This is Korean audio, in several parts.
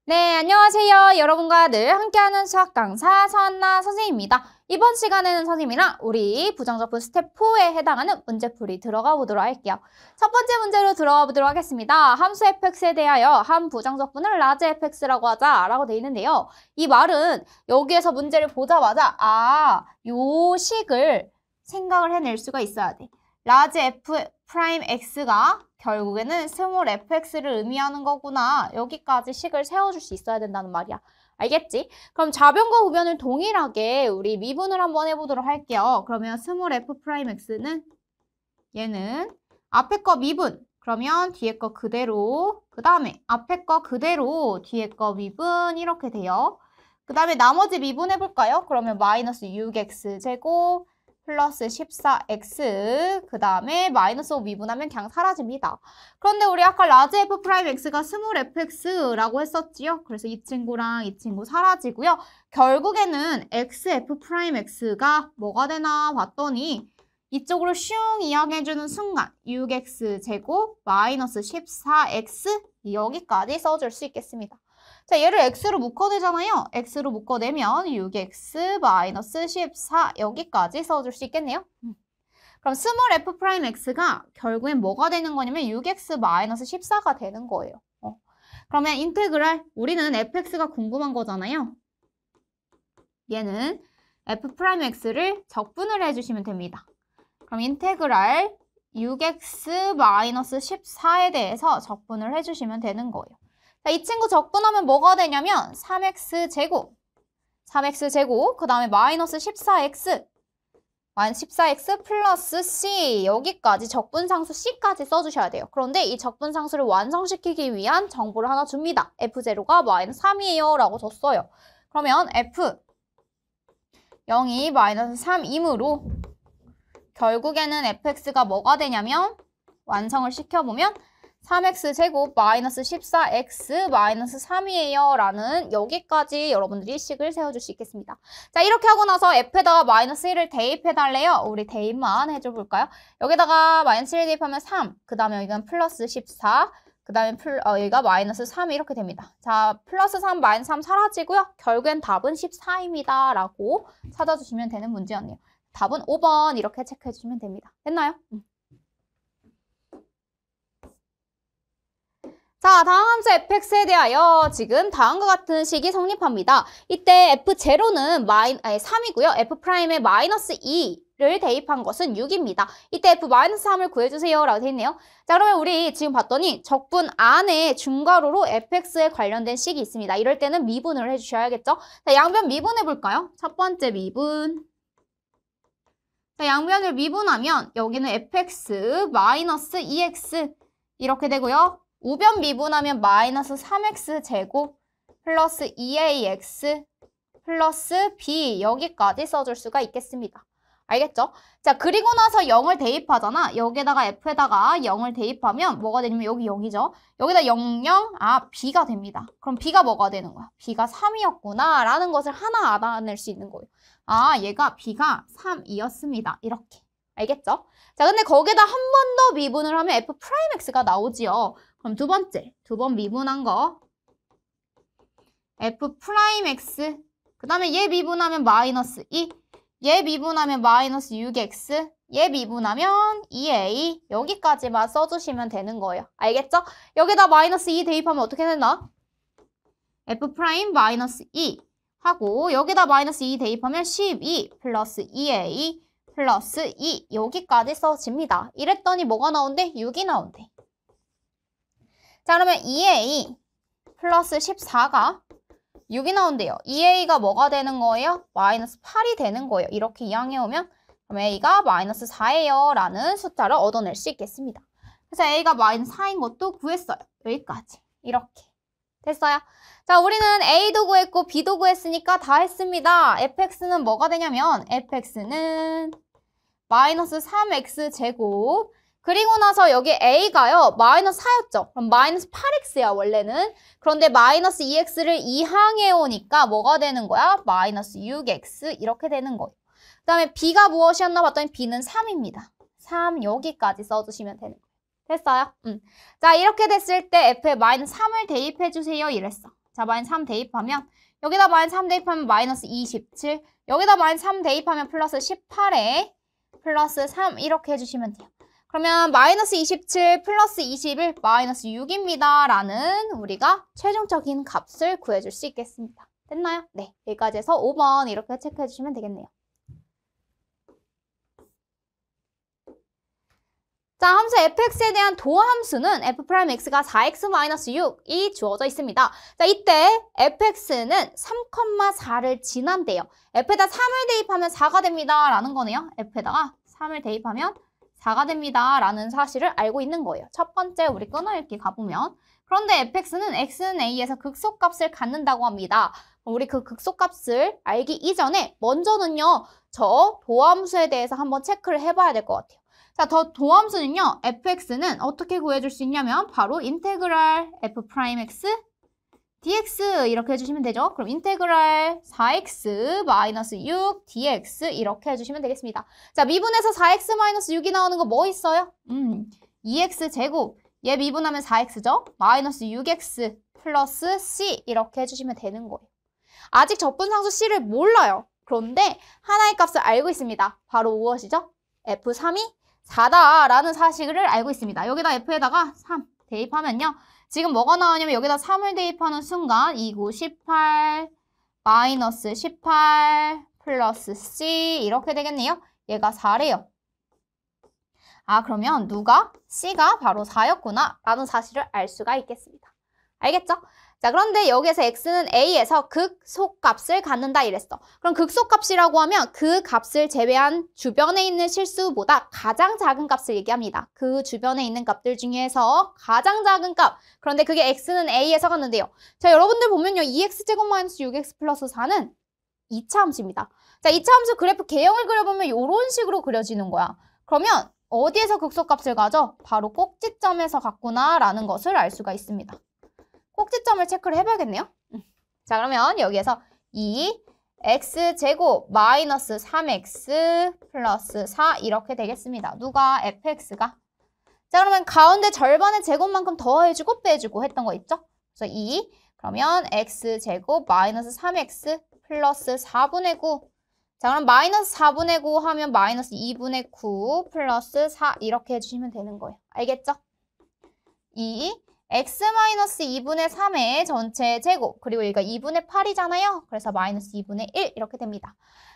네, 안녕하세요. 여러분과 늘 함께하는 수학 강사 서한나 선생님입니다. 이번 시간에는 선생님이랑 우리 부정적분 스텝 4에 해당하는 문제풀이 들어가 보도록 할게요. 첫 번째 문제로 들어가 보도록 하겠습니다. 함수 fx에 대하여 한 부정적분을 라지 fx라고 하자라고 되어 있는데요. 이 말은 여기에서 문제를 보자마자 요 식을 생각을 해낼 수가 있어야 돼. 라지 f'x가 결국에는 스몰 fx를 의미하는 거구나. 여기까지 식을 세워줄 수 있어야 된다는 말이야. 알겠지? 그럼 좌변과 우변을 동일하게 우리 미분을 한번 해보도록 할게요. 그러면 스몰 f'x는 얘는 앞에 거 미분. 그러면 뒤에 거 그대로. 그 다음에 앞에 거 그대로 뒤에 거 미분 이렇게 돼요. 그 다음에 나머지 미분 해볼까요? 그러면 마이너스 6x제곱 플러스 14x 그 다음에 마이너스 5 미분하면 그냥 사라집니다. 그런데 우리 아까 라지 f'x가 스몰 fx라고 했었지요. 그래서 이 친구랑 이 친구 사라지고요. 결국에는 xf'x가 뭐가 되나 봤더니 이쪽으로 슝 이항해주는 순간 6x제곱 마이너스 14x 여기까지 써줄 수 있겠습니다. 자, 얘를 x로 묶어내잖아요. x로 묶어내면 6x 마이너스 14 여기까지 써줄 수 있겠네요. 그럼 스몰 f'x가 결국엔 뭐가 되는 거냐면 6x 마이너스 14가 되는 거예요. 그러면 인테그랄 우리는 fx가 궁금한 거잖아요. 얘는 f'x를 적분을 해주시면 됩니다. 그럼 인테그랄 6x 마이너스 14에 대해서 적분을 해주시면 되는 거예요. 자, 이 친구 적분하면 뭐가 되냐면 3x제곱 그 다음에 마이너스 14x 마이너스 14x 플러스 c 여기까지 적분상수 c까지 써주셔야 돼요. 그런데 이 적분상수를 완성시키기 위한 정보를 하나 줍니다. f0가 마이너스 3이에요 라고 줬어요. 그러면 f 0이 마이너스 3이므로 결국에는 fx가 뭐가 되냐면 완성을 시켜보면 3x제곱 마이너스 14x 마이너스 3이에요 라는 여기까지 여러분들이 식을 세워줄 수 있겠습니다. 자, 이렇게 하고 나서 f에다가 마이너스 1을 대입해달래요. 우리 대입만 해줘볼까요? 여기다가 마이너스 1 대입하면 3, 그 다음에 여기는 플러스 14, 그 다음에 여기가 마이너스 3 이렇게 됩니다. 자, 플러스 3, 마이너스 3 사라지고요. 결국엔 답은 14입니다 라고 찾아주시면 되는 문제였네요. 답은 5번 이렇게 체크해주시면 됩니다. 됐나요? 자, 다음 함수 fx에 대하여 지금 다음과 같은 식이 성립합니다. 이때 f0는 3이고요. f'에 마이너스 2를 대입한 것은 6입니다. 이때 f-3을 구해주세요 라고 되어 있네요. 자, 그러면 우리 지금 봤더니 적분 안에 중괄호로 fx에 관련된 식이 있습니다. 이럴 때는 미분을 해주셔야겠죠. 자, 양변 미분해볼까요? 첫 번째 미분. 자, 양변을 미분하면 여기는 fx 마이너스 2x 이렇게 되고요. 우변 미분하면 마이너스 3x제곱 플러스 2ax 플러스 b 여기까지 써줄 수가 있겠습니다. 알겠죠? 자, 그리고 나서 0을 대입하잖아. 여기에다가 f에다가 0을 대입하면 뭐가 되냐면 여기 0이죠. 여기다 0, 0, b가 됩니다. 그럼 b가 뭐가 되는 거야? b가 3이었구나 라는 것을 하나 알아낼 수 있는 거예요. 얘가 b가 3이었습니다. 이렇게. 알겠죠? 자, 근데 거기다 한 번 더 미분을 하면 f'x가 나오지요. 그럼 두 번째, 두 번 미분한 거 f'x 그 다음에 얘 미분하면 마이너스 2 얘 미분하면 마이너스 6x 얘 미분하면 2a 여기까지만 써주시면 되는 거예요. 알겠죠? 여기다 마이너스 2 대입하면 어떻게 되나? f' 마이너스 2 하고 여기다 마이너스 2 대입하면 12 플러스 2a 플러스 2 여기까지 써집니다. 이랬더니 뭐가 나온대? 6이 나온대. 자, 그러면 2a 플러스 14가 6이 나온대요. 2a가 뭐가 되는 거예요? 마이너스 8이 되는 거예요. 이렇게 이항해오면 그럼 a가 마이너스 4예요 라는 숫자를 얻어낼 수 있겠습니다. 그래서 a가 마이너스 4인 것도 구했어요. 여기까지. 이렇게. 됐어요? 자, 우리는 a도 구했고 b도 구했으니까 다 했습니다. fx는 뭐가 되냐면 fx는 마이너스 3x제곱 그리고 나서 여기 a가요. 마이너스 4였죠. 그럼 마이너스 8x야 원래는. 그런데 마이너스 2x를 이항해 오니까 뭐가 되는 거야? 마이너스 6x 이렇게 되는 거예요. 그 다음에 b가 무엇이었나 봤더니 b는 3입니다. 3 여기까지 써주시면 되는 거예요. 됐어요? 자, 이렇게 됐을 때 f에 마이너스 3을 대입해 주세요 이랬어. 자, 마이너스 3 대입하면 여기다 마이너스 3 대입하면 마이너스 27. 여기다 마이너스 3 대입하면 플러스 18에 플러스 3 이렇게 해주시면 돼요. 그러면 마이너스 27 플러스 21 마이너스 6입니다. 라는 우리가 최종적인 값을 구해줄 수 있겠습니다. 됐나요? 네, 여기까지 해서 5번 이렇게 체크해 주시면 되겠네요. 자, 함수 fx에 대한 도함수는 f'x가 4x-6이 주어져 있습니다. 자, 이때 fx는 3,4를 지난대요. f에다 3을 대입하면 4가 됩니다. 라는 거네요. f에다가 3을 대입하면 4가 됩니다. 라는 사실을 알고 있는 거예요. 첫 번째 우리 끊어읽기 가보면 그런데 fx는 x는 a에서 극소값을 갖는다고 합니다. 우리 그 극소값을 알기 이전에 먼저는요. 저 도함수에 대해서 한번 체크를 해봐야 될 것 같아요. 자, 더 도함수는요. fx는 어떻게 구해줄 수 있냐면 바로 인테그랄 f'x dx 이렇게 해주시면 되죠. 그럼 인테그랄 4x-6 dx 이렇게 해주시면 되겠습니다. 자, 미분에서 4x-6이 나오는 거 뭐 있어요? 2x 제곱. 얘 미분하면 4x죠? 마이너스 6x 플러스 c 이렇게 해주시면 되는 거예요. 아직 적분상수 c를 몰라요. 그런데 하나의 값을 알고 있습니다. 바로 무엇이죠? f3이 4다라는 사실을 알고 있습니다. 여기다 f에다가 3 대입하면요. 지금 뭐가 나오냐면 여기다 3을 대입하는 순간 2, 9, 18, 마이너스 18, 플러스 c 이렇게 되겠네요. 얘가 4래요. 아, 그러면 누가? c가 바로 4였구나 라는 사실을 알 수가 있겠습니다. 알겠죠? 자, 그런데 여기에서 x는 a에서 극소값을 갖는다 이랬어. 그럼 극소값이라고 하면 그 값을 제외한 주변에 있는 실수보다 가장 작은 값을 얘기합니다. 그 주변에 있는 값들 중에서 가장 작은 값. 그런데 그게 x는 a에서 갔는데요. 자, 여러분들 보면요. 2x제곱 마이너스 6x 플러스 4는 2차 함수입니다. 자, 2차 함수 그래프 개형을 그려보면 이런 식으로 그려지는 거야. 그러면 어디에서 극소값을 가져? 바로 꼭지점에서 갔구나 라는 것을 알 수가 있습니다. 꼭지점을 체크를 해봐야겠네요. 자, 그러면 여기에서 2x제곱 마이너스 3x 플러스 4 이렇게 되겠습니다. 누가? fx가. 자, 그러면 가운데 절반의 제곱만큼 더해주고 빼주고 했던 거 있죠? 그래서 2 그러면 x제곱 마이너스 3x 플러스 4분의 9. 자, 그럼 마이너스 4분의 9 하면 마이너스 2분의 9 플러스 4 이렇게 해주시면 되는 거예요. 알겠죠? 2 x-2분의 3의 전체 제곱 그리고 여기가 2분의 8이잖아요. 그래서 마이너스 2분의 1 이렇게 됩니다.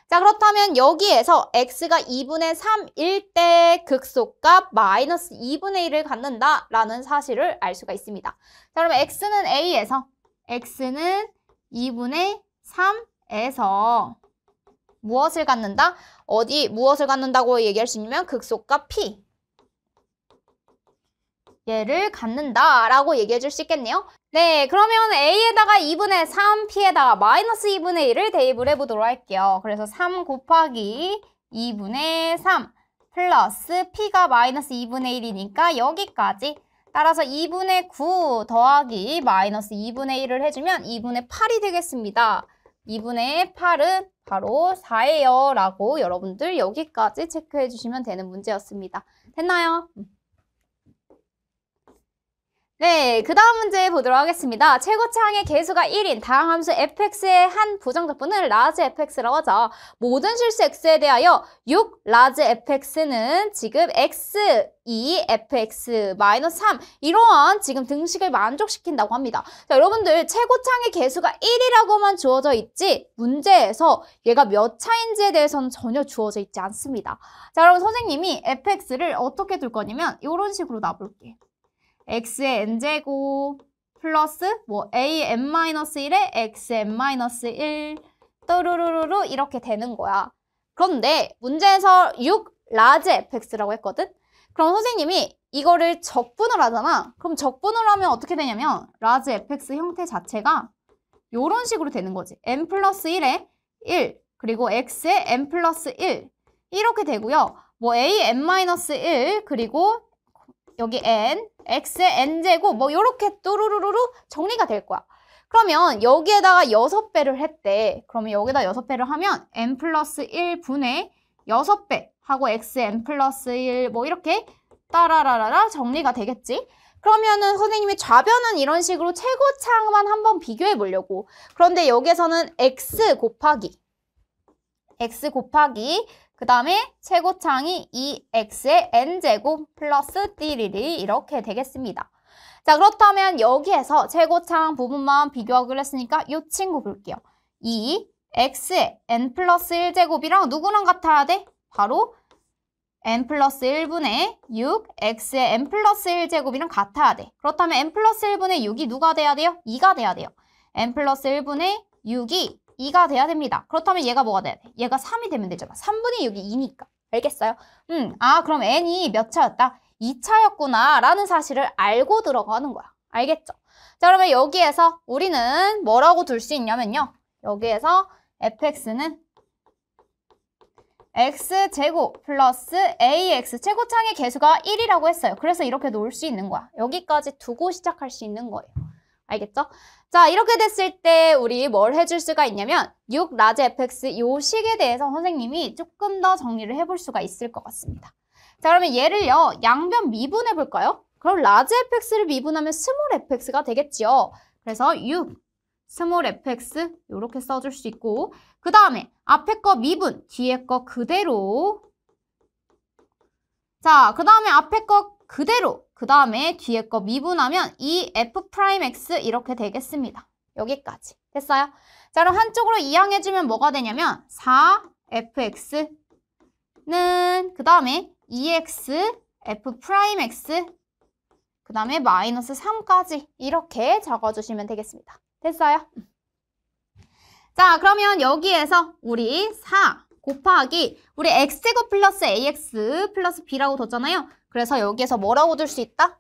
자, 그렇다면 여기에서 x가 2분의 3일 때 극소값 마이너스 2분의 1을 갖는다라는 사실을 알 수가 있습니다. 자, 그러면 x는 a에서 x는 2분의 3에서 무엇을 갖는다? 어디 무엇을 갖는다고 얘기할 수 있냐면 극소값 p 얘를 갖는다라고 얘기해 줄 수 있겠네요. 네, 그러면 a에다가 2분의 3, p에다가 마이너스 2분의 1을 대입을 해보도록 할게요. 그래서 3 곱하기 2분의 3 플러스 p가 마이너스 2분의 1이니까 여기까지. 따라서 2분의 9 더하기 마이너스 2분의 1을 해주면 2분의 8이 되겠습니다. 2분의 8은 바로 4예요. 라고 여러분들 여기까지 체크해 주시면 되는 문제였습니다. 됐나요? 네, 그 다음 문제 보도록 하겠습니다. 최고차항의 개수가 1인 다항함수 fx의 한 부정적분을 라지 fx라고 하죠. 모든 실수 x에 대하여 6 라지 fx는 지금 x, 2, fx, 마이너스 3 이러한 지금 등식을 만족시킨다고 합니다. 자, 여러분들 최고차항의 개수가 1이라고만 주어져 있지 문제에서 얘가 몇 차인지에 대해서는 전혀 주어져 있지 않습니다. 자, 그럼 선생님이 fx를 어떻게 둘 거냐면 이런 식으로 놔볼게요. x의 n제곱 플러스 a(n-1에 x(n-1) 또르르르르 이렇게 되는 거야. 그런데 문제에서 6 라지 fx라고 했거든? 그럼 선생님이 이거를 적분을 하잖아. 그럼 적분을 하면 어떻게 되냐면 라지 fx 형태 자체가 이런 식으로 되는 거지. n 플러스 1에 1 그리고 x에 n 플러스 1 이렇게 되고요. a(n-1) 그리고 여기 n, x의 n제곱 이렇게 또르르르 정리가 될 거야. 그러면 여기에다가 6배를 했대. 그러면 여기다 6배를 하면 n 플러스 1분의 6배 하고 x의 n 플러스 1 이렇게 따라라라라 정리가 되겠지. 그러면은 선생님이 좌변은 이런 식으로 최고차만 한번 비교해 보려고. 그런데 여기에서는 x 곱하기 그 다음에 최고차항이 2x의 n제곱 플러스 띠리리 이렇게 되겠습니다. 자, 그렇다면 여기에서 최고차항 부분만 비교하기로 했으니까 이 친구 볼게요. 2x의 n 플러스 1제곱이랑 누구랑 같아야 돼? 바로 n 플러스 1분의 6, x의 n 플러스 1제곱이랑 같아야 돼. 그렇다면 n 플러스 1분의 6이 누가 돼야 돼요? 2가 돼야 돼요. n 플러스 1분의 6이 2가 돼야 됩니다. 그렇다면 얘가 뭐가 돼야 돼? 얘가 3이 되면 되잖아. 3분의 6이 2니까. 알겠어요? 그럼 n이 몇 차였다? 2차였구나 라는 사실을 알고 들어가는 거야. 알겠죠? 자, 그러면 여기에서 우리는 뭐라고 둘 수 있냐면요. 여기에서 fx는 x제곱 플러스 ax 최고차항의 개수가 1이라고 했어요. 그래서 이렇게 놓을 수 있는 거야. 여기까지 두고 시작할 수 있는 거예요. 알겠죠? 자, 이렇게 됐을 때 우리 뭘 해줄 수가 있냐면 6 라지 fx 요 식에 대해서 선생님이 조금 더 정리를 해볼 수가 있을 것 같습니다. 자, 그러면 얘를요. 양변 미분해 볼까요? 그럼 라지 fx를 미분하면 스몰 fx가 되겠지요. 그래서 6 스몰 fx 이렇게 써줄 수 있고 그 다음에 앞에 거 미분, 뒤에 거 그대로. 자, 그 다음에 앞에 거 그대로, 그 다음에 뒤에 거 미분하면 이 f'x 이렇게 되겠습니다. 여기까지. 됐어요? 자, 그럼 한쪽으로 이항해주면 뭐가 되냐면 4fx는 그 다음에 2x f'x 그 다음에 마이너스 3까지 이렇게 적어주시면 되겠습니다. 됐어요? 자, 그러면 여기에서 우리 4 곱하기 우리 x제곱 플러스 ax 플러스 b라고 뒀잖아요. 그래서 여기에서 뭐라고 둘 수 있다?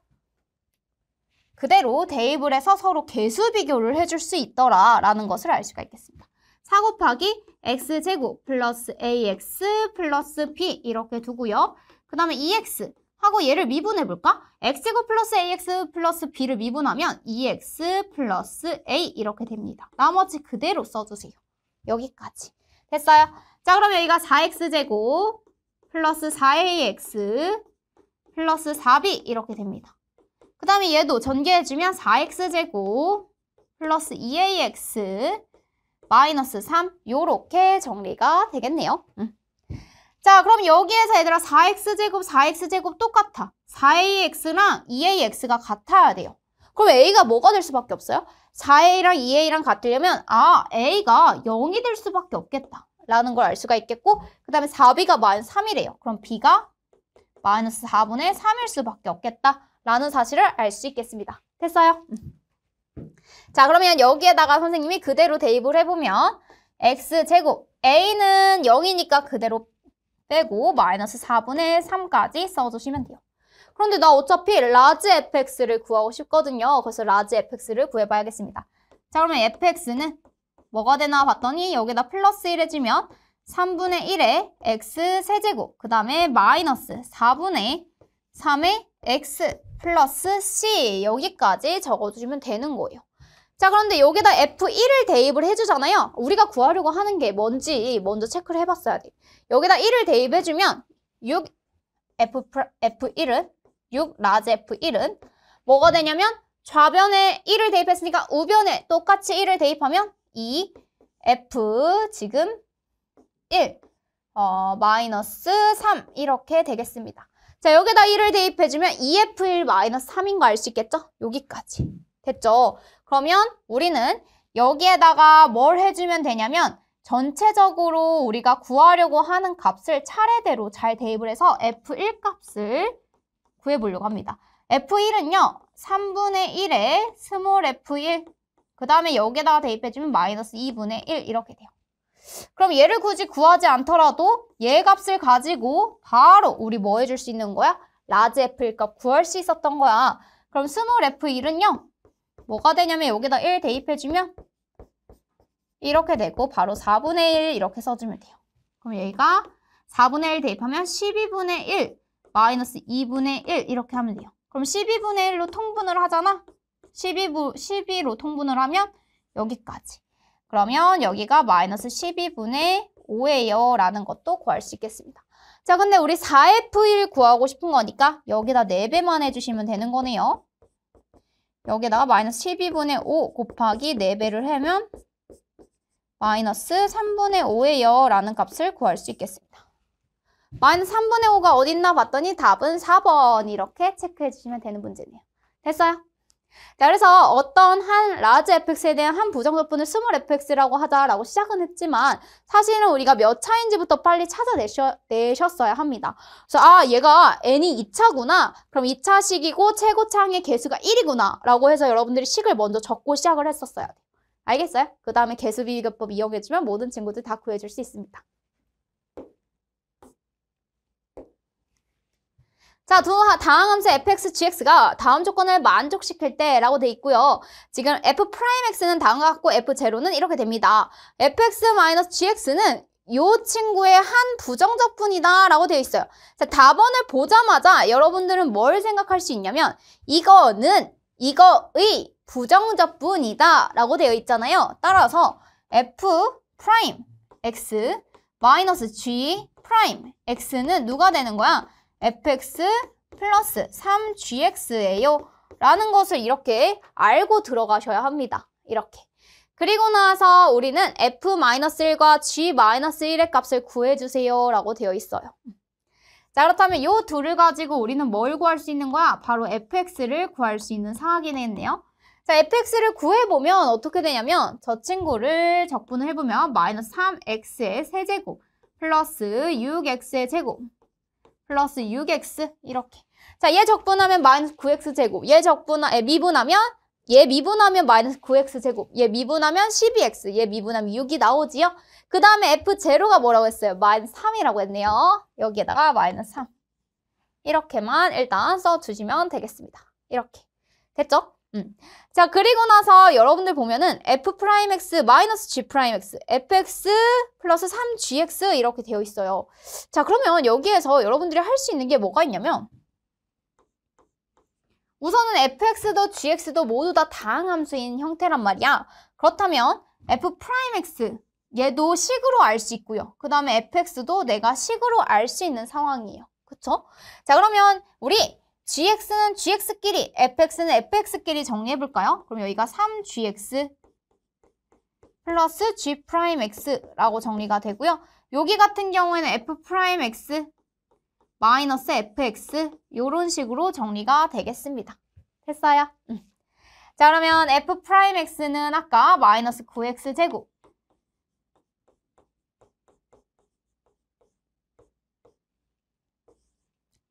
그대로 대입을 해서 서로 개수 비교를 해줄 수 있더라라는 것을 알 수가 있겠습니다. 4 곱하기 x제곱 플러스 ax 플러스 b 이렇게 두고요. 그 다음에 2x 하고 얘를 미분해볼까? x제곱 플러스 ax 플러스 b를 미분하면 2x 플러스 a 이렇게 됩니다. 나머지 그대로 써주세요. 여기까지. 됐어요? 자, 그럼 여기가 4x제곱 플러스 4ax 플러스 4b 이렇게 됩니다. 그 다음에 얘도 전개해주면 4x제곱 플러스 2ax 마이너스 3 요렇게 정리가 되겠네요. 자, 그럼 여기에서 얘들아 4x제곱 똑같아. 4ax랑 2ax가 같아야 돼요. 그럼 a가 뭐가 될 수밖에 없어요? 4a랑 2a랑 같으려면 a가 0이 될 수밖에 없겠다 라는 걸 알 수가 있겠고 그 다음에 4b가 마이너스 3이래요. 그럼 b가 마이너스 4분의 3일 수밖에 없겠다 라는 사실을 알 수 있겠습니다. 됐어요? 자, 그러면 여기에다가 선생님이 그대로 대입을 해보면 x제곱 a는 0이니까 그대로 빼고 마이너스 4분의 3까지 써주시면 돼요. 그런데 나 어차피 라지 fx를 구하고 싶거든요. 그래서 라지 fx를 구해봐야겠습니다. 자, 그러면 fx는 뭐가 되나 봤더니 여기다 플러스 1 해주면 3분의 1의 x 세제곱 그 다음에 마이너스 4분의 3의 x 플러스 c 여기까지 적어주시면 되는 거예요. 자, 그런데 여기다 f1을 대입을 해주잖아요. 우리가 구하려고 하는 게 뭔지 먼저 체크를 해봤어야 돼. 여기다 1을 대입해주면 6 f1은 6 라지 f1은 뭐가 되냐면 좌변에 1을 대입했으니까 우변에 똑같이 1을 대입하면 2 f 지금 1 마이너스 3 이렇게 되겠습니다. 자, 여기다 1을 대입해주면 2f1 마이너스 3인 거 알 수 있겠죠? 여기까지. 됐죠? 그러면 우리는 여기에다가 뭘 해주면 되냐면 전체적으로 우리가 구하려고 하는 값을 차례대로 잘 대입을 해서 f1 값을 구해보려고 합니다. f1은요. 3분의 1에 스몰 f1 그 다음에 여기에다가 대입해주면 마이너스 2분의 1 이렇게 돼요. 그럼 얘를 굳이 구하지 않더라도 얘 값을 가지고 바로 우리 뭐 해줄 수 있는 거야? 라지 f1 값 구할 수 있었던 거야. 그럼 스몰 f1은요. 뭐가 되냐면 여기다 1 대입해주면 이렇게 되고 바로 4분의 1 이렇게 써주면 돼요. 그럼 여기가 4분의 1 대입하면 12분의 1 마이너스 2분의 1 이렇게 하면 돼요. 그럼 12분의 1로 통분을 하잖아. 12로 통분을 하면 여기까지. 그러면 여기가 마이너스 12분의 5예요 라는 것도 구할 수 있겠습니다. 자, 근데 우리 4F1 구하고 싶은 거니까 여기다 4배만 해주시면 되는 거네요. 여기에다가 마이너스 12분의 5 곱하기 4배를 하면 마이너스 3분의 5예요 라는 값을 구할 수 있겠습니다. 마이너스 3분의 5가 어딨나 봤더니 답은 4번 이렇게 체크해 주시면 되는 문제네요. 됐어요? 자, 그래서 어떤 한 라지 fx에 대한 한 부정적분을 스몰 fx라고 하자라고 시작은 했지만 사실은 우리가 몇 차인지부터 빨리 찾아내셨어야 합니다. 그래서 얘가 n이 2차구나. 그럼 2차식이고 최고차항의 개수가 1이구나 라고 해서 여러분들이 식을 먼저 적고 시작을 했었어야 돼요. 알겠어요? 그 다음에 개수비교법 이용해주면 모든 친구들 다 구해줄 수 있습니다. 자, 다항 함수 fx, gx가 다음 조건을 만족시킬 때 라고 돼 있고요. 지금 f'x는 다음과 같고 f0는 이렇게 됩니다. fx-gx는 이 친구의 한 부정적분이다 라고 되어 있어요. 자, 답원을 보자마자 여러분들은 뭘 생각할 수 있냐면 이거는 이거의 부정적분이다 라고 되어 있잖아요. 따라서 f'(x-g'(x는 누가 되는 거야? fx 플러스 3gx예요 라는 것을 이렇게 알고 들어가셔야 합니다. 이렇게. 그리고 나서 우리는 f-1과 g-1의 값을 구해주세요 라고 되어 있어요. 자, 그렇다면 이 둘을 가지고 우리는 뭘 구할 수 있는 거야? 바로 fx를 구할 수 있는 상황이 되겠네요. 자, fx를 구해보면 어떻게 되냐면 저 친구를 적분을 해보면 마이너스 3x의 세제곱 플러스 6x의 제곱 플러스 6x 이렇게. 자, 얘 적분하면 마이너스 9x 제곱. 얘 미분하면 마이너스 9x 제곱. 얘 미분하면 12x. 얘 미분하면 6이 나오지요. 그 다음에 f0가 뭐라고 했어요? 마이너스 3이라고 했네요. 여기에다가 마이너스 3. 이렇게만 일단 써주시면 되겠습니다. 이렇게. 됐죠? 자, 그리고 나서 여러분들 보면은 f'x 마이너스 g'x fx 플러스 3gx 이렇게 되어 있어요. 자, 그러면 여기에서 여러분들이 할 수 있는 게 뭐가 있냐면 우선은 fx도 gx도 모두 다 다항함수인 형태란 말이야. 그렇다면 f'x 얘도 식으로 알 수 있고요. 그 다음에 fx도 내가 식으로 알 수 있는 상황이에요. 그쵸? 자, 그러면 우리 gx는 gx끼리, fx는 fx끼리 정리해볼까요? 그럼 여기가 3gx 플러스 g'x라고 정리가 되고요. 여기 같은 경우에는 f'x 마이너스 fx 이런 식으로 정리가 되겠습니다. 됐어요? 자, 그러면 f'x는 아까 마이너스 9x 제곱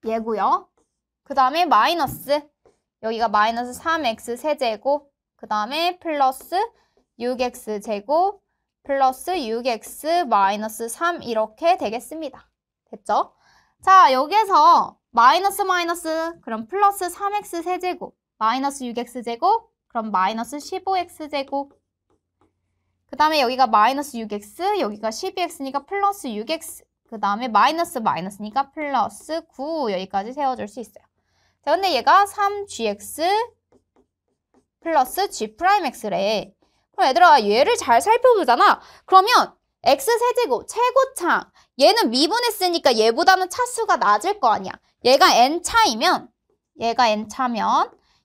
얘고요. 그 다음에 마이너스 여기가 마이너스 3x 세제곱 그 다음에 플러스 6x 제곱 플러스 6x 마이너스 3 이렇게 되겠습니다. 됐죠? 자, 여기에서 마이너스 그럼 플러스 3x 세제곱 마이너스 6x 제곱 그럼 마이너스 15x 제곱 그 다음에 여기가 마이너스 6x 여기가 12x니까 플러스 6x 그 다음에 마이너스니까 플러스 9 여기까지 세워줄 수 있어요. 자, 근데 얘가 3gx 플러스 g'x래. 그럼 얘들아 얘를 잘 살펴보잖아. 그러면 x세제곱 최고차항 얘는 미분했으니까 얘보다는 차수가 낮을 거 아니야. 얘가 n차면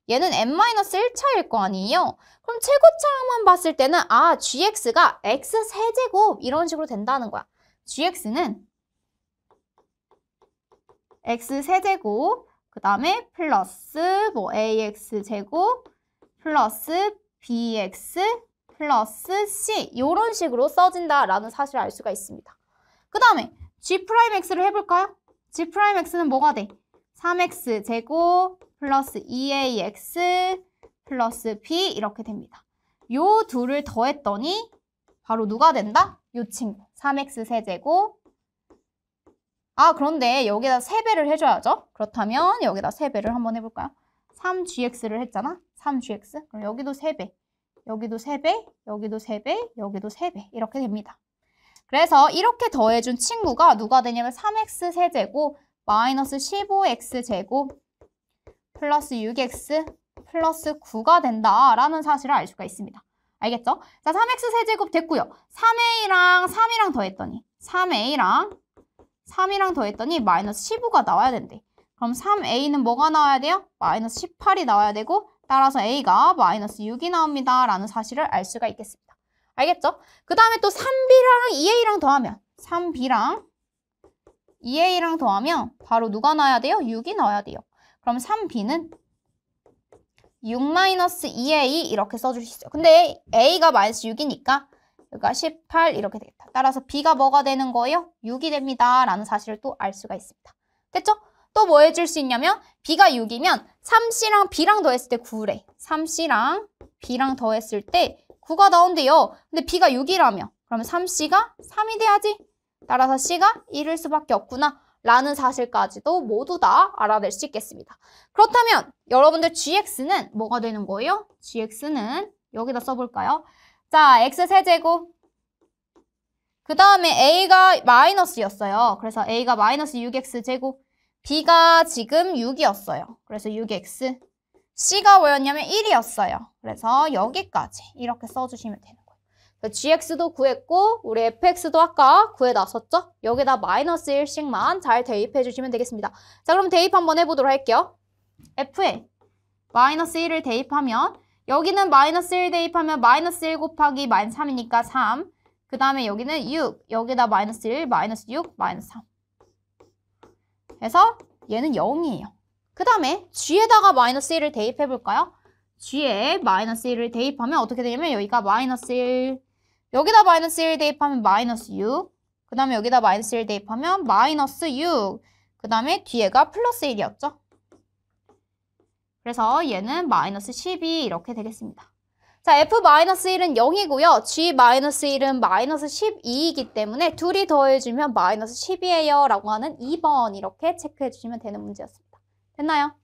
얘는 n-1차일 거 아니에요. 그럼 최고차항만 봤을 때는 gx가 x세제곱 이런 식으로 된다는 거야. gx는 x세제곱 그 다음에 플러스 ax제곱 플러스 bx 플러스 c 이런 식으로 써진다라는 사실을 알 수가 있습니다. 그 다음에 g'x를 해볼까요? g'x는 뭐가 돼? 3x제곱 플러스 2ax 플러스 b 이렇게 됩니다. 요 둘을 더했더니 바로 누가 된다? 요 친구 3x 세제곱 그런데 여기다 3배를 해줘야죠. 그렇다면 여기다 3배를 한번 해볼까요? 3gx를 했잖아. 3gx. 그럼 여기도 3배. 여기도 3배. 여기도 3배. 여기도 3배. 이렇게 됩니다. 그래서 이렇게 더해준 친구가 누가 되냐면 3x 세제곱 마이너스 15x 제곱 플러스 6x 플러스 9가 된다라는 사실을 알 수가 있습니다. 알겠죠? 자, 3x 세제곱 됐고요. 3a랑 3이랑 더했더니 3이랑 더했더니 마이너스 15가 나와야 된대. 그럼 3a는 뭐가 나와야 돼요? 마이너스 18이 나와야 되고 따라서 a가 마이너스 6이 나옵니다. 라는 사실을 알 수가 있겠습니다. 알겠죠? 그 다음에 또 3b랑 2a랑 더하면 3b랑 2a랑 더하면 바로 누가 나와야 돼요? 6이 나와야 돼요. 그럼 3b는 6-2a 이렇게 써줄 수 있어요. 근데 a가 마이너스 6이니까 여기가 18 이렇게 되겠다. 따라서 b가 뭐가 되는 거예요? 6이 됩니다. 라는 사실을 또 알 수가 있습니다. 됐죠? 또 뭐 해줄 수 있냐면 b가 6이면 3c랑 b랑 더했을 때 9래. 3c랑 b랑 더했을 때 9가 나온대요. 근데 b가 6이라며 그러면 3c가 3이 돼야지. 따라서 c가 1일 수밖에 없구나. 라는 사실까지도 모두 다 알아낼 수 있겠습니다. 그렇다면 여러분들 gx는 뭐가 되는 거예요? gx는 여기다 써볼까요? 자, x 세제곱. 그 다음에 a가 마이너스였어요. 그래서 a가 마이너스 6x 제곱. b가 지금 6이었어요. 그래서 6x. c가 뭐였냐면 1이었어요. 그래서 여기까지 이렇게 써주시면 되는 거예요. gx도 구했고 우리 fx도 아까 구해놨었죠? 여기다 마이너스 1씩만 잘 대입해 주시면 되겠습니다. 자, 그럼 대입 한번 해보도록 할게요. f에 마이너스 1을 대입하면 여기는 마이너스 1 대입하면 마이너스 1 곱하기 마이너스 3이니까 3. 그 다음에 여기는 6. 여기다 마이너스 1, 마이너스 6, 마이너스 3. 그래서 얘는 0이에요. 그 다음에 g에다가 마이너스 1을 대입해 볼까요? g에 마이너스 1을 대입하면 어떻게 되냐면 여기가 마이너스 1. 여기다 마이너스 1 대입하면 마이너스 6. 그 다음에 여기다 마이너스 1 대입하면 마이너스 6. 그 다음에 뒤에가 플러스 1이었죠. 그래서 얘는 마이너스 12 이렇게 되겠습니다. 자, f-1은 0이고요. g-1은 마이너스 12이기 때문에 둘이 더해주면 마이너스 10이에요. 라고 하는 2번 이렇게 체크해 주시면 되는 문제였습니다. 됐나요?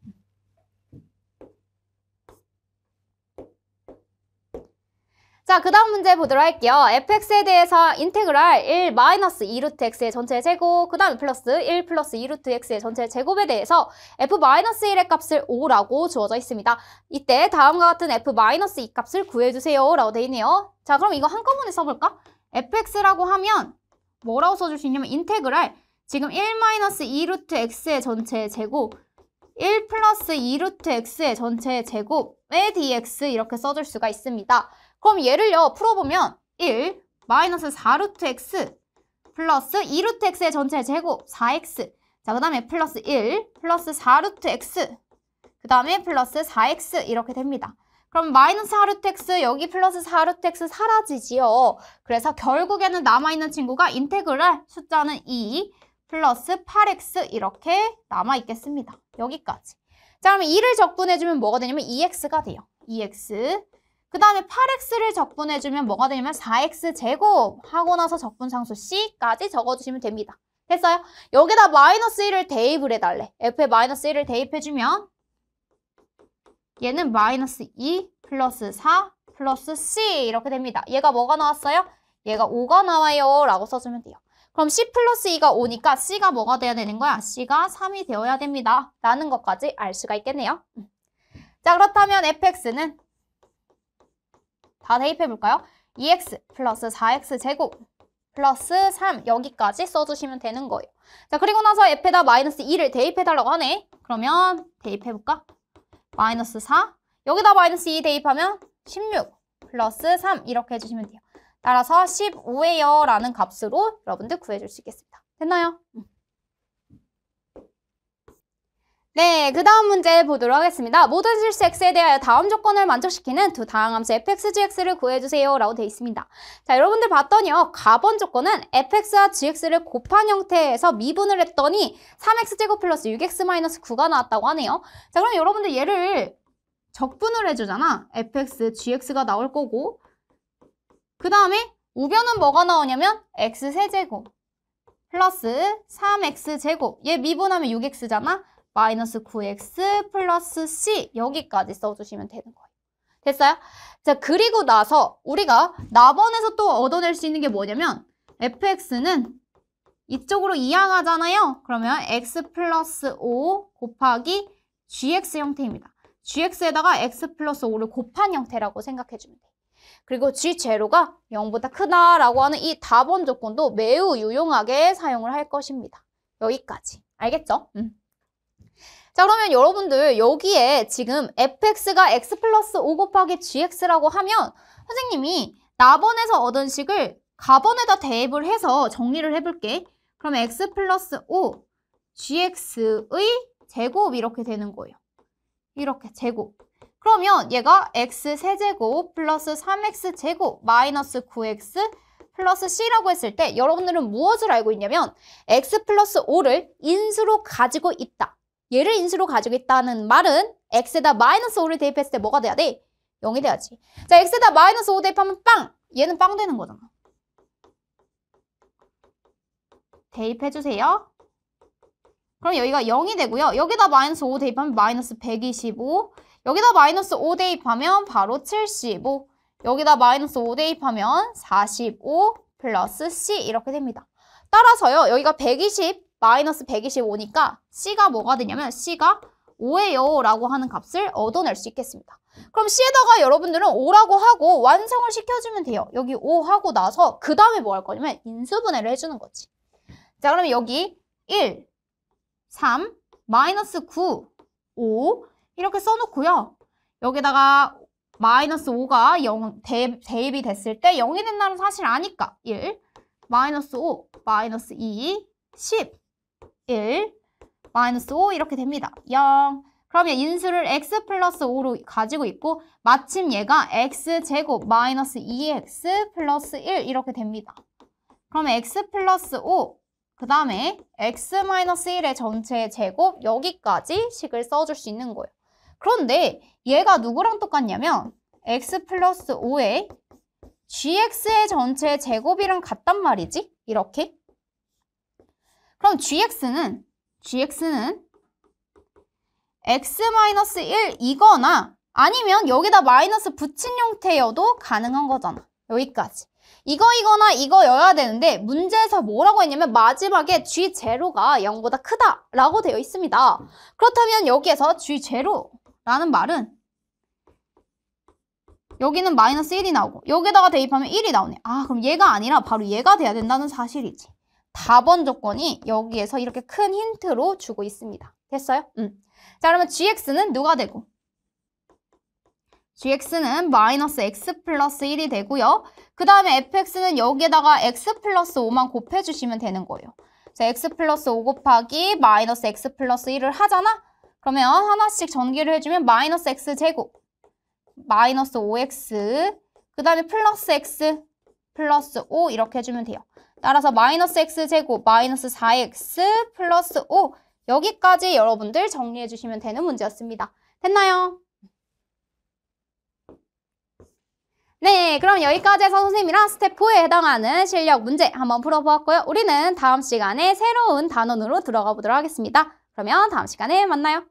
자, 그 다음 문제 보도록 할게요. fx에 대해서 인테그랄 1 마이너스 2루트 x의 전체 제곱, 그 다음에 플러스 1 플러스 2루트 x의 전체 제곱에 대해서 f-1의 값을 5라고 주어져 있습니다. 이때 다음과 같은 f-2 값을 구해주세요. 라고 되어 있네요. 자, 그럼 이거 한꺼번에 써볼까? fx라고 하면 뭐라고 써줄 수 있냐면 인테그랄 지금 1 마이너스 2루트 x의 전체 제곱 1 플러스 2루트 x의 전체 제곱의 dx 이렇게 써줄 수가 있습니다. 그럼 얘를요 풀어보면 1 마이너스 4루트 x 플러스 2루트 x의 전체 제곱 4x. 자, 그 다음에 플러스 1 플러스 4루트 x 그 다음에 플러스 4x 이렇게 됩니다. 그럼 마이너스 4루트 x 여기 플러스 4루트 x 사라지지요. 그래서 결국에는 남아있는 친구가 인테그랄 숫자는 2 플러스 8x 이렇게 남아있겠습니다. 여기까지. 자, 그러면 2를 적분해주면 뭐가 되냐면 2x가 돼요. 2x. 그 다음에 8x를 적분해주면 뭐가 되냐면 4x 제곱 하고 나서 적분상수 c까지 적어주시면 됩니다. 됐어요? 여기다 마이너스 1을 대입을 해달래. f에 마이너스 1을 대입해주면 얘는 마이너스 2 플러스 4 플러스 c 이렇게 됩니다. 얘가 뭐가 나왔어요? 얘가 5가 나와요 라고 써주면 돼요. 그럼 c 플러스 2가 5니까 c가 뭐가 돼야 되는 거야? c가 3이 되어야 됩니다. 라는 것까지 알 수가 있겠네요. 자, 그렇다면 fx는 다 대입해볼까요? 2x 플러스 4x 제곱 플러스 3 여기까지 써주시면 되는 거예요. 자, 그리고 나서 f에다 마이너스 2를 대입해달라고 하네. 그러면 대입해볼까? 마이너스 4 여기다 마이너스 2 대입하면 16 플러스 3 이렇게 해주시면 돼요. 따라서 15예요 라는 값으로 여러분들 구해줄 수 있겠습니다. 됐나요? 네, 그 다음 문제 보도록 하겠습니다. 모든 실수 x에 대하여 다음 조건을 만족시키는 두 다항함수 fx, gx를 구해주세요 라고 되어 있습니다. 자, 여러분들 봤더니요. 가번 조건은 fx와 gx를 곱한 형태에서 미분을 했더니 3x제곱 플러스 6x-9가 나왔다고 하네요. 자, 그럼 여러분들 얘를 적분을 해주잖아. fx, gx가 나올 거고 그 다음에 우변은 뭐가 나오냐면 x세제곱 플러스 3x제곱 얘 미분하면 6x잖아. 마이너스 9x 플러스 c 여기까지 써주시면 되는 거예요. 됐어요? 자, 그리고 나서 우리가 나번에서 또 얻어낼 수 있는 게 뭐냐면 fx는 이쪽으로 이항하잖아요. 그러면 x 플러스 5 곱하기 gx 형태입니다. gx에다가 x 플러스 5를 곱한 형태라고 생각해주면 돼요. 그리고 g0가 0보다 크다라고 하는 이 다번 조건도 매우 유용하게 사용을 할 것입니다. 여기까지. 알겠죠? 자, 그러면 여러분들 여기에 지금 fx가 x 플러스 5 곱하기 gx라고 하면 선생님이 나번에서 얻은 식을 가번에다 대입을 해서 정리를 해볼게. 그럼 x 플러스 5 gx의 제곱 이렇게 되는 거예요. 이렇게 제곱. 그러면 얘가 x 세제곱 플러스 3x 제곱 마이너스 9x 플러스 c라고 했을 때 여러분들은 무엇을 알고 있냐면 x 플러스 5를 인수로 가지고 있다. 얘를 인수로 가지고 있다는 말은 x에다 마이너스 5를 대입했을 때 뭐가 돼야 돼? 0이 돼야지. 자, x에다 마이너스 5 대입하면 빵! 얘는 빵 되는 거잖아. 대입해주세요. 그럼 여기가 0이 되고요. 여기다 마이너스 5 대입하면 마이너스 125. 여기다 마이너스 5 대입하면 바로 75. 여기다 마이너스 5 대입하면 45 플러스 c 이렇게 됩니다. 따라서요. 여기가 120 마이너스 125니까 c가 뭐가 되냐면 c가 5예요 라고 하는 값을 얻어낼 수 있겠습니다. 그럼 c에다가 여러분들은 5라고 하고 완성을 시켜주면 돼요. 여기 5 하고 나서 그 다음에 뭐 할 거냐면 인수분해를 해주는 거지. 자, 그러면 여기 1, 3, 마이너스 9, 5 이렇게 써놓고요. 여기다가 마이너스 5가 0, 대입이 됐을 때 0이 된다는 사실 아니까 1, 마이너스 5, 마이너스 2, 10, 1, 마이너스 5 이렇게 됩니다. 0. 그러면 인수를 x 플러스 5로 가지고 있고 마침 얘가 x제곱 마이너스 2x 플러스 1 이렇게 됩니다. 그러면 x 플러스 5, 그 다음에 x 마이너스 1의 전체 제곱 여기까지 식을 써줄 수 있는 거예요. 그런데 얘가 누구랑 똑같냐면 x 플러스 5의 gx의 전체 제곱이랑 같단 말이지? 이렇게. 그럼 gx는 x-1 이거나 아니면 여기다 마이너스 붙인 형태여도 가능한 거잖아. 여기까지. 이거나 이거여야 되는데 문제에서 뭐라고 했냐면 마지막에 g0가 0보다 크다라고 되어 있습니다. 그렇다면 여기에서 g0라는 말은 여기는 마이너스 1이 나오고 여기다가 대입하면 1이 나오네. 아, 그럼 얘가 아니라 바로 얘가 돼야 된다는 사실이지. 답원 조건이 여기에서 이렇게 큰 힌트로 주고 있습니다. 됐어요? 자, 그러면 gx는 누가 되고? gx는 마이너스 x 플러스 1이 되고요. 그 다음에 fx는 여기에다가 x 플러스 5만 곱해주시면 되는 거예요. 자, x 플러스 5 곱하기 마이너스 x 플러스 1을 하잖아? 그러면 하나씩 전기를 해주면 마이너스 x 제곱 마이너스 5x 그 다음에 플러스 x 플러스 5 이렇게 해주면 돼요. 따라서 마이너스 x 제곱 마이너스 4x 플러스 5 여기까지 여러분들 정리해 주시면 되는 문제였습니다. 됐나요? 네, 그럼 여기까지 해서 선생님이랑 스텝 4에 해당하는 실력 문제 한번 풀어보았고요. 우리는 다음 시간에 새로운 단원으로 들어가 보도록 하겠습니다. 그러면 다음 시간에 만나요.